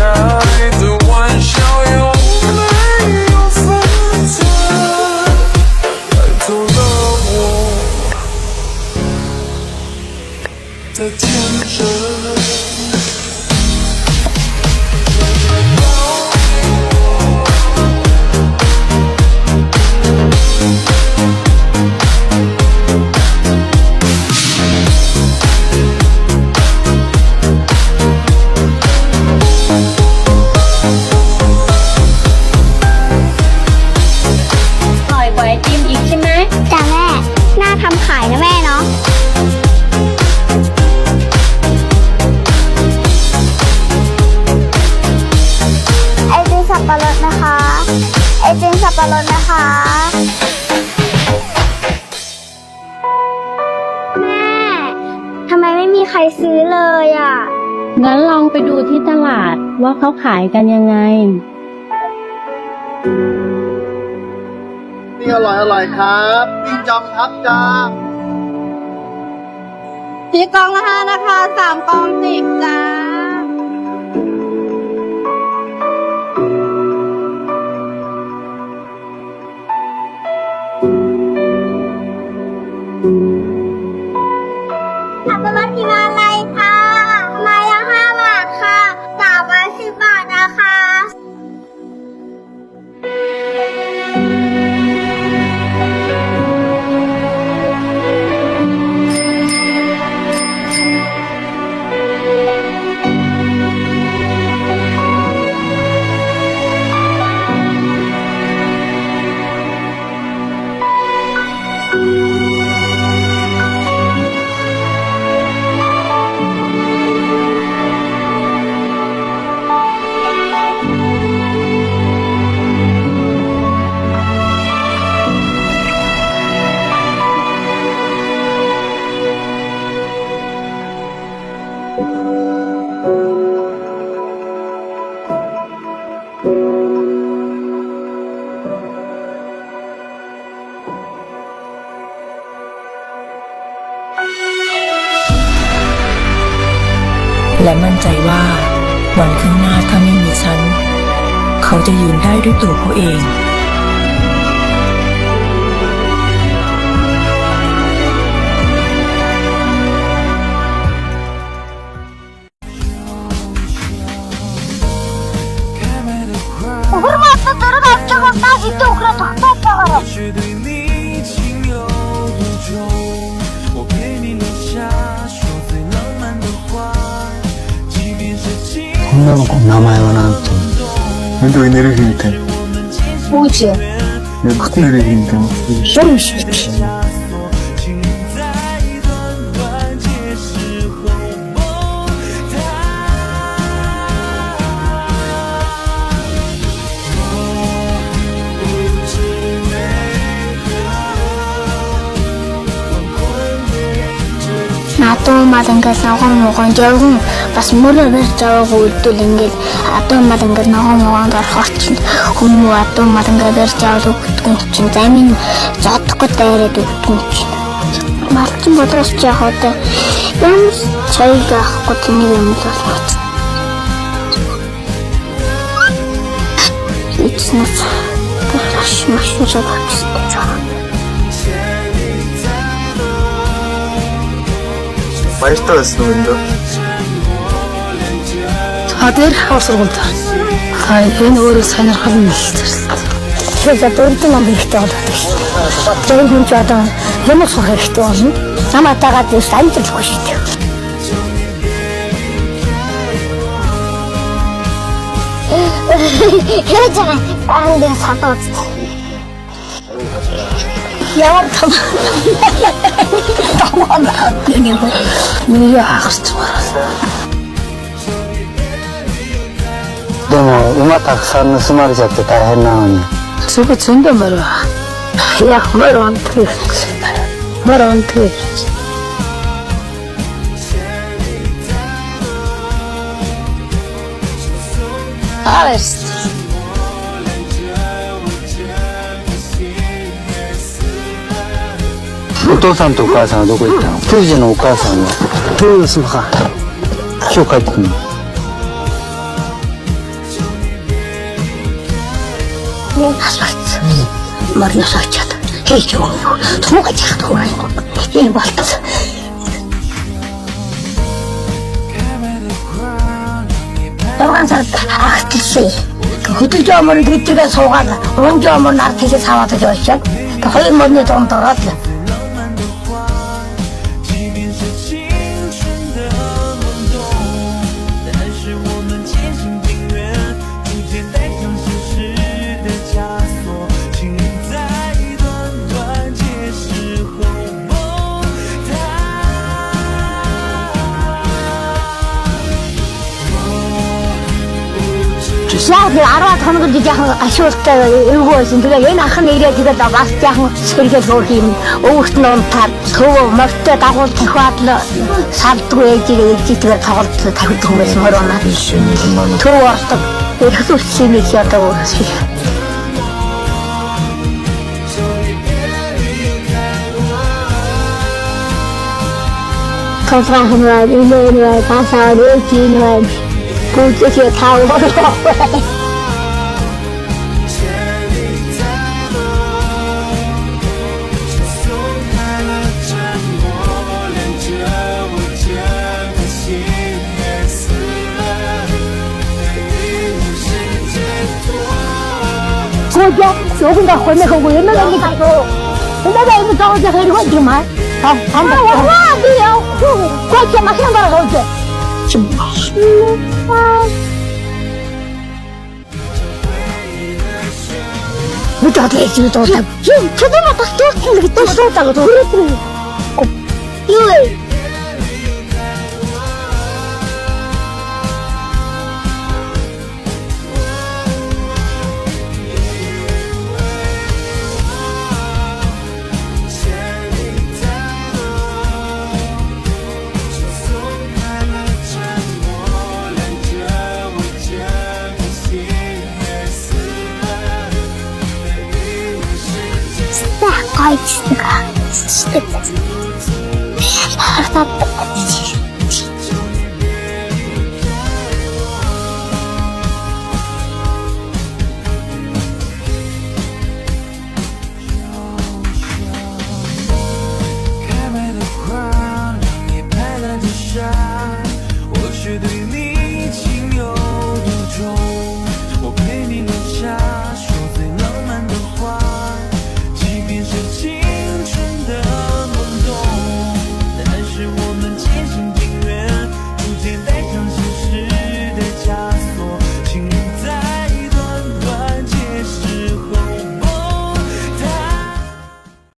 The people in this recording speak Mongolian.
爱的玩笑有没有分寸？带走了我的天真。ทำขายนะแม่เนาะไอติมสับปะรดนะคะไอติมสับปะรดนะคะแม่ทำไมไม่มีใครซื้อเลยอ่ะ งั้นลองไปดูที่ตลาดว่าเขาขายกันยังไงนี่อร่อยครับปิ้งจอมทับจ้าสี่กล่องละ5นะคะ3กล่อง10จ้าสับปะรดกี่บาทอะไรคะไม้ละ5 บาทค่ะ3ไม้10 บาทนะคะและมั่นใจว่าวันข้างหน้าถ้าไม่มีฉันเขาจะยืนได้ด้วยตัวเขาเอง女の子の名前はなんて運動エネルギーみたいな不止エネルギーみたいな真是Атуу мал ингээд ногоон жавган бас мөрөө барьж аваагүй үлдвэл ингээд атуу мал ингээд ногоонд орохоор чинь хүмүүс атуу мал ингээд барьж аваад өгдөг чинь замын зодохгүй дайраад өгдөг чинь малчин бодроос ч яг одоо ямар чайг авахгүй тэнийг юм л байна. Ичнэс маш жагч. Баяртай байсан уу энэ? Хадэр хавсралт. Хай энэ өөрөө сонирхол нь л зэрэг. Тэгээд өөртөө нам хэрэгтэй болоод байна. Тэр хүн ч одоо ямар сох хэрэгтэй болно. Наматагаад биш амжилтгүй шүү дээ. Яаж андын сатууд. Яа том. Миний ахарч мараа. でも馬たくさん盗まれちゃって大変なのに。そこ積んでもらう。いや、まだ安定。まだ安定。あれ。お父さんとお母さんはどこ行ったの？プージェのお母さんは。プージェのか。今日帰ってくるの。асуусан. Морноос очиад хийж өгөө. Туугаж яах вэ? Энэ болтос. Таван сар ахтэлсэн. Хөдөлж өмөр гэдгээ суугаад унж өмөр нар тийш саваад явчихад. Хоёр мөрний донд ороод л. Яг 10 хоногд яхан ашуултаа эвгүй байсан. Тэгээ энэ ах нь ирээд тэгээд бас яхан сэргээл өөр юм. Өвөрт нь унтаад төв мөртөө дагуул тахиад л савдгүй ээжигээр тоглолт тавьдаг хүмүүс мөрөөнаа. Төв ордог. Ирэх үсгийн нэг яадаг үүсвэ. Конференс энэ пасаад ээжийн Пүүжээ таавал 요금가 혼내고 옛날에 이게 가서 옛날에 이거 저거 해리고 있지만 안 돼. 와, 돼요. 그렇게 마시는 거라고 그러지. 못 하게 지금 또 지금 저도만 딱 이렇게 또 쏟다고 또 그랬더니 이거 Ой, чистка.